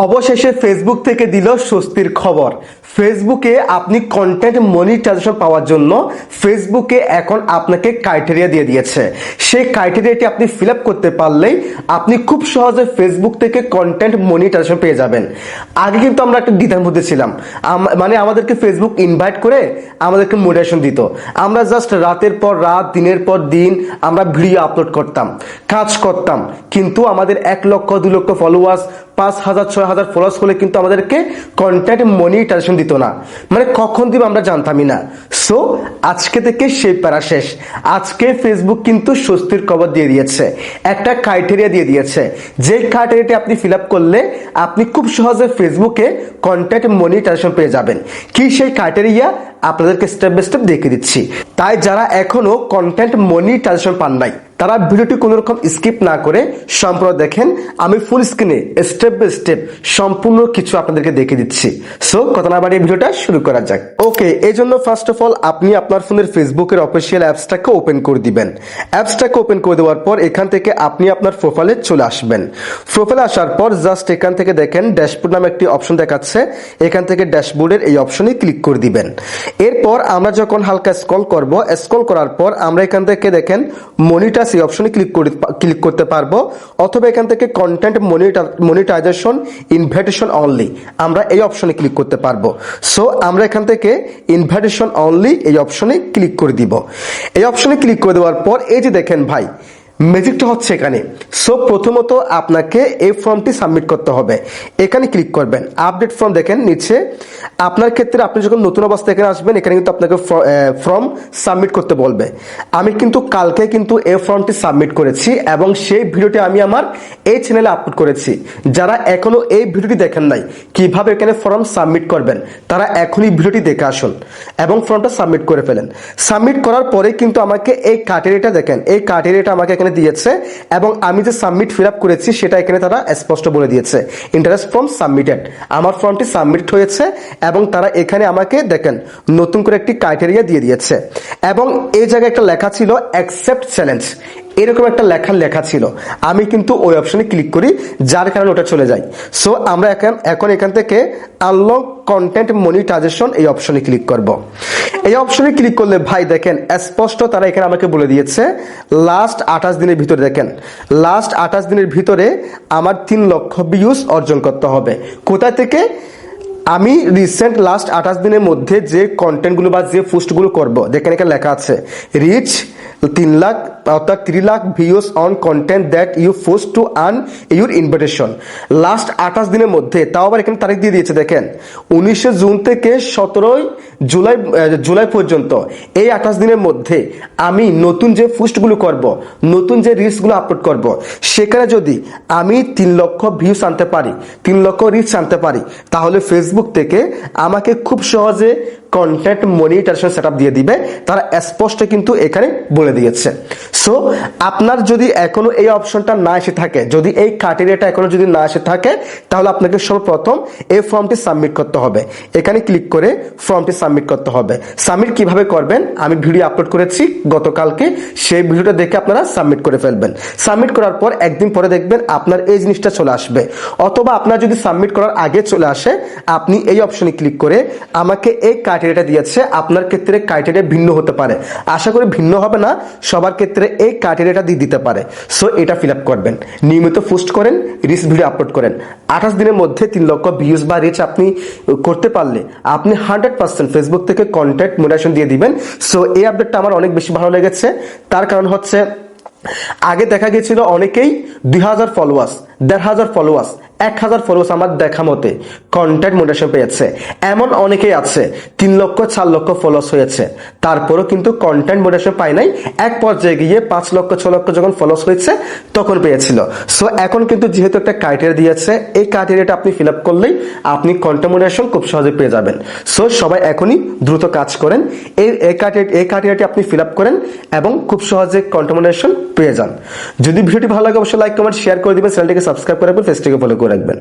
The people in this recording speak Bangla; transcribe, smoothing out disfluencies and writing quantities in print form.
অবশেষে ফেসবুক থেকে দিল স্বস্তির খবর। ফেসবুকে আপনি কন্টেন্ট মনিটাইজেশন পাওয়ার জন্য ফেসবুকে এখন আপনাকে ক্রাইটেরিয়া দিয়ে দিয়েছে। সেই ক্রাইটেরিয়াটি আপনি ফিল আপ করতে পারলেই আপনি খুব সহজে ফেসবুক থেকে কন্টেন্ট মনিটাইজেশন পেয়ে যাবেন। আগে কিন্তু আমরা একটা দ্বিধার মধ্যে ছিলাম, মানে আমাদেরকে ফেসবুক ইনভাইট করে আমাদেরকে মনিটাইজেশন দিত। আমরা জাস্ট রাতের পর রাত, দিনের পর দিন আমরা ভিডিও আপলোড করতাম, কাজ করতাম, কিন্তু আমাদের 1 লক্ষ 2 লক্ষ ফলোয়ার্স, 5,000 6,000 ফলোয়ার্স হলে কিন্তু আমাদেরকে কন্টেন্ট মনিটাইজেশন দিত না। মানে কখন দিব আমরা জানতামই না। সো আজকে থেকে সেই প্যারা শেষ। আজকে ফেসবুক কিন্তু স্বস্তির খবর দিয়ে দিয়েছে, একটা ক্রাইটেরিয়া দিয়ে দিয়েছে। যে ক্রাইটেরিয়াটি আপনি ফিল আপ করলে আপনি খুব সহজে ফেসবুকে কন্টেন্ট মনিটাইজেশন পেয়ে যাবেন। কি সেই ক্রাইটেরিয়া আপনাদেরকে স্টেপ বাই স্টেপ দেখিয়ে দিচ্ছি। তাই যারা এখনো কন্টেন্ট মনিটাইজেশন পান নাই তারা ভিডিওটি কোনো রকম স্কিপ না করে সম্পূর্ণ দেখেন। আমি ফুল স্ক্রিনে স্টেপ বাই স্টেপ সম্পূর্ণ কিছু আপনাদেরকে দেখিয়ে দিচ্ছি। সো কথা না বাড়িয়ে ভিডিওটা শুরু করা যাক। ওকে, এই জন্য ফার্স্ট অফ অল আপনি আপনার ফোনের ফেসবুকের অফিসিয়াল অ্যাপসটাকে ওপেন করে দিবেন। অ্যাপসটাকে ওপেন করে দেওয়ার পর এখান থেকে আপনি আপনার প্রোফাইলে চলে আসবেন। প্রোফাইলে আসার পর জাস্ট এখান থেকে দেখেন ড্যাশবোর্ড নামে একটি অপশন দেখাচ্ছে, এখান থেকে ড্যাশবোর্ডের এই অপশনে ক্লিক করে দিবেন। এরপর আমরা যখন হালকা স্ক্রল করব, স্ক্রল করার পর আমরা এখান থেকে দেখেন মনিটাইজ এই অপশনে ক্লিক করতে পারবো, অথবা এখান থেকে কন্টেন্ট মনিটাইজেশন ইনভাইটেশন অনলি আমরা এই অপশনে ক্লিক করতে পারবো। সো আমরা এখান থেকে ইনভাইটেশন অনলি এই অপশনে ক্লিক করে দিব। এই অপশনে ক্লিক করে দেওয়ার পর এই যে দেখেন ভাই ম্যাজিকটা হচ্ছে এখানে। সো প্রথমত আপনাকে এই ফর্মটি সাবমিট করতে হবে, এখানে ক্লিক করবেন। আপডেট ফর্ম দেখেন নিচে। আপনার ক্ষেত্রে আপনি যখন নতুন অবস্থা এখানে আসবেন, এখানে কিন্তু আপনাকে ফর্ম সাবমিট করতে বলবে। আমি কিন্তু কালকে কিন্তু এই ফর্মটি সাবমিট করেছি এবং সেই ভিডিওটি আমি আমার এই চ্যানেলে আপলোড করেছি। যারা এখনো এই ভিডিওটি দেখেন নাই কিভাবে এখানে ফর্ম সাবমিট করবেন, তারা এখনই ভিডিওটি দেখে আসুন এবং ফর্মটা সাবমিট করে ফেলেন। সাবমিট করার পরে কিন্তু আমাকে এই ক্রাইটেরিয়াটা দেখেন, এই ক্রাইটেরিয়াটা আমাকে দিয়েছে এবং আমি যে সাবমিট ফিল আপ করেছি সেটা এখানে তারা স্পষ্ট বলে দিয়েছে, ইন্টারেস্ট ফর্ম সাবমিটেড। আমার ফর্মটি সাবমিট হয়েছে এবং তারা এখানে আমাকে দেখেন নতুন করে একটি ক্রাইটেরিয়া দিয়ে দিয়েছে এবং এই জায়গায় একটা লেখা ছিল অ্যাকসেপ্ট চ্যালেঞ্জ, এরকম একটা লেখা ছিল। আমি কিন্তু ওই অপশনে ক্লিক করি, যার কারণে ওটা চলে যায়। সো আমরা এখন এখান থেকে আনলক কন্টেন্ট মনিটাইজেশন এই অপশনে ক্লিক করব। এই অপশনে ক্লিক করলে ভাই দেখেন স্পষ্ট তারা এখানে আমাকে বলে দিয়েছে লাস্ট 28 দিনের ভিতরে, দেখেন লাস্ট 28 দিনের ভিতরে আমার 3 লক্ষ ভিউজ অর্জন করতে হবে। কোথা থেকে? আমি রিসেন্ট লাস্ট 28 দিনের মধ্যে যে কন্টেন্টগুলো বা যে পোস্টগুলো করব, দেখেন এখানে লেখা আছে রিচ 3 লাখ অর্থাৎ 3 lakh views on content that you post to earn your invitation. Last 28 দিনের মধ্যে, তাও আবার এখানে তারিখ দিয়ে দিয়েছে দেখেন 19 জুন থেকে 17 জুলাই পর্যন্ত। এই 28 দিনের মধ্যে আমি নতুন যে পোস্টগুলো করব, নতুন যে রিলসগুলো আপলোড করব, সেখানে যদি আমি 3 লক্ষ ভিউজ আনতে পারি, 3 লক্ষ রিচ আনতে পারি, তাহলে ফেসবুক থেকে আমাকে খুব সহজে কন্টেন্ট মনিটাইজেশন সেটআপ দিয়ে দিবে। তারা স্পষ্ট কিন্তু এখানে বলে দিয়েছে। সো আপনার যদি এখনো এই অপশনটা না এসে থাকে, যদি এই ক্রাইটেরিয়াটা এখনো যদি না এসে থাকে, তাহলে আপনাকে সর্বপ্রথম এই ফর্মটি সাবমিট করতে হবে। এখানে ক্লিক করে ফর্মটি সাবমিট করতে হবে। সাবমিট কিভাবে করবেন আমি ভিডিও আপলোড করেছি গতকালকে, সেই ভিডিওটা দেখে আপনারা সাবমিট করে ফেলবেন। সাবমিট করার পর একদিন পরে দেখবেন আপনার এই জিনিসটা চলে আসবে, অথবা আপনার যদি সাবমিট করার আগে চলে আসে, আপনি এই অপশনে ক্লিক করে আমাকে এই ক্রাইটেরিয়াটা দিয়েছে, আপনার ক্ষেত্রে ক্রাইটেরিয়া ভিন্ন হতে পারে, আশা করি ভিন্ন হবে না, সবার ক্ষেত্রে এই ক্রাইটেরিয়াটা দিয়ে দিতে পারে। সো এটা ফিল আপ করবেন, নিয়মিত পোস্ট করেন, রিচ ভিডিও আপলোড করেন। 28 দিনের মধ্যে 3 লক্ষ ভিউজ বা রিচ আপনি করতে পারলে আপনি 100% ফেসবুক থেকে কন্টেন্ট মনিটাইজেশন দিয়ে দিবেন। সো এই আপডেটটা আমার অনেক বেশি ভালো লেগেছে। তার কারণ হচ্ছে আগে দেখা গেছিল অনেকেই 2000 ফলোয়ার্স, 1500 ফলোয়ার্স, 1000 ফলোয়ার্স আমার দেখা মতে কন্টেন্ট মনিটাইজেশন পেয়েছে। এমন অনেকেই আছে 3 লক্ষ 4 লক্ষ ফলোয়ার্স হয়েছে, তারপরও কিন্তু কন্টেন্ট মনিটাইজেশন পায় নাই। এক পর্যায়ে গিয়ে 5 লক্ষ 6 লক্ষ যখন ফলোয়ার্স হয়েছে তখন পেয়েছিল। সো এখন কিন্তু যেহেতু একটা ক্রাইটেরিয়া দিয়েছে, এই ক্রাইটেরিয়াটা আপনি ফিল আপ করলেই আপনি কন্টেন্ট মনিটাইজেশন খুব সহজে পেয়ে যাবেন। সো সবাই এখনই দ্রুত কাজ করেন, এই ক্রাইটেরিয়াটি আপনি ফিল আপ করেন এবং খুব সহজে কন্টেন্ট মনিটাইজেশন পেয়ে যান। যদি ভিডিওটি ভালো লাগে অবশ্যই লাইক কমেন্ট শেয়ার করে দিবেন, চ্যানেলটিকে সাবস্ক্রাইব করে রাখবেন, পেজটিকে ফলো করে রাখবেন।